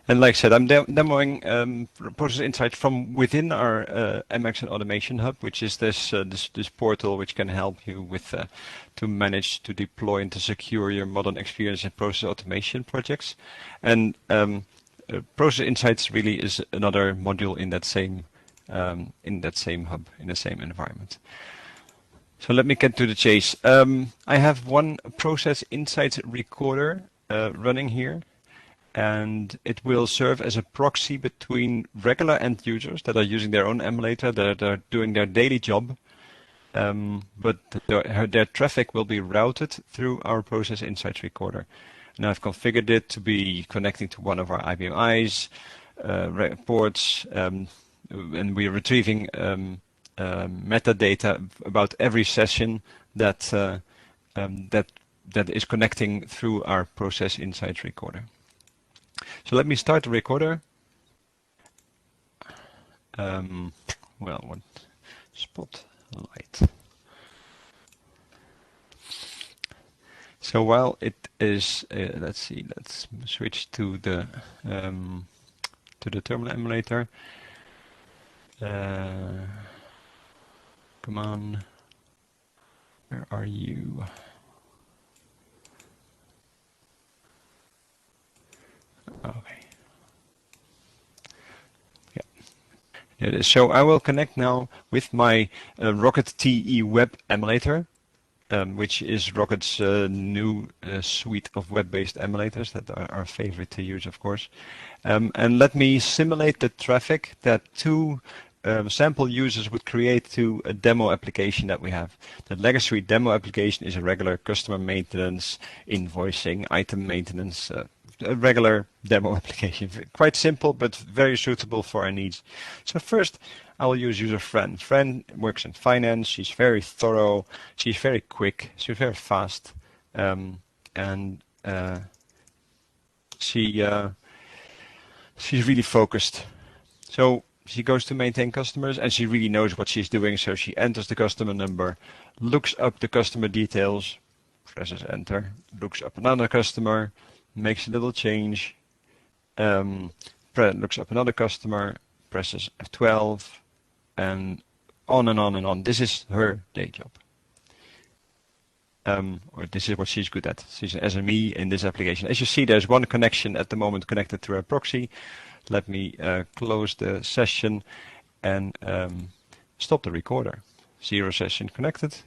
And like I said, I'm demoing process insights from within our MX and Automation Hub, which is this portal which can help you with to manage, to deploy, and to secure your modern experience and process automation projects. And process insights really is another module in that same hub, in the same environment. So let me get to the chase. I have one process insights recorder running here, and it will serve as a proxy between regular end users that are using their own emulator, that are doing their daily job, but their traffic will be routed through our process insights recorder. And I've configured it to be connecting to one of our IBM I's reports, and we're retrieving metadata about every session that is connecting through our process insights recorder. So let me start the recorder. Well, what spotlight? So while it is, let's see, let's switch to the terminal emulator. Come on, where are you? Okay. Yeah. It is. So I will connect now with my Rocket TE Web emulator, which is Rocket's new suite of web-based emulators that are our favorite to use, of course. And let me simulate the traffic that two sample users would create to a demo application that we have. The legacy demo application is a regular customer maintenance, invoicing, item maintenance, a regular demo application. Quite simple, but very suitable for our needs. So first, I will use user Fran. Fran works in finance. She's very thorough. She's very quick. She's very fast, and she's really focused. So she goes to maintain customers, and she really knows what she's doing. So she enters the customer number, looks up the customer details, presses enter, looks up another customer, makes a little change, looks up another customer, presses F12, and on and on and on. This is her day job. Or this is what she's good at. She's an SME in this application. As you see, there's one connection at the moment connected to our proxy. Let me close the session and stop the recorder. 0 session connected.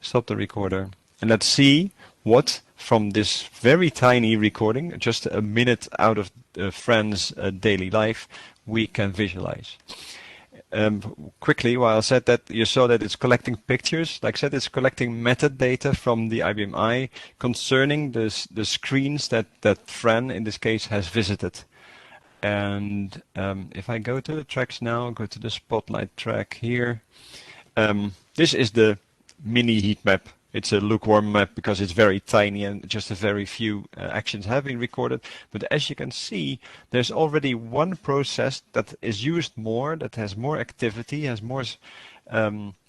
Stop the recorder. And let's see what from this very tiny recording, just a minute out of Fran's daily life, we can visualize. Quickly, while I said that, you saw that it's collecting pictures. Like I said, it's collecting metadata from the IBM I concerning the screens that Fran, in this case, has visited. And if I go to the tracks now, go to the spotlight track here. This is the mini heat map. It's a lukewarm map because it's very tiny and just a very few actions have been recorded. But as you can see, there's already one process that is used more, that has more activity, has more,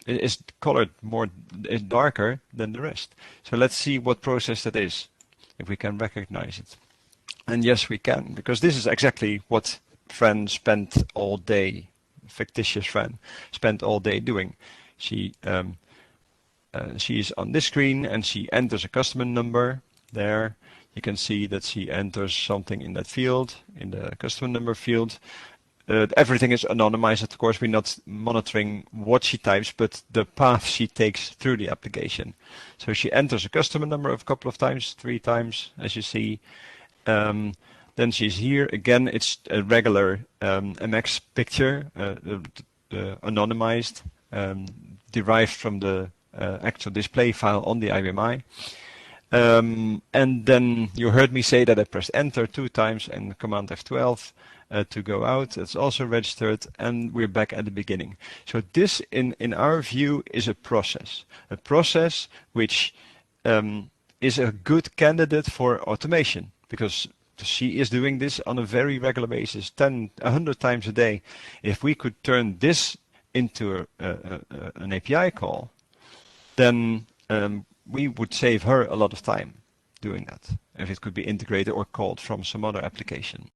is colored more, is darker than the rest. So let's see what process that is, if we can recognize it. And yes, we can, because this is exactly what Fran spent all day, fictitious Fran, spent all day doing. She is on this screen and she enters a customer number there. You can see that she enters something in that field, in the customer number field. Everything is anonymized, of course. We're not monitoring what she types, but the path she takes through the application. So she enters a customer number a couple of times, 3 times, as you see. Then she's here. Again, it's a regular MX picture, anonymized, derived from the actual display file on the IBM I. And then you heard me say that I pressed enter 2 times and command F12 to go out. It's also registered, and we're back at the beginning. So this, in our view, is a process which is a good candidate for automation, because she is doing this on a very regular basis, 100 times a day. If we could turn this into an API call, then we would save her a lot of time doing that, if it could be integrated or called from some other application.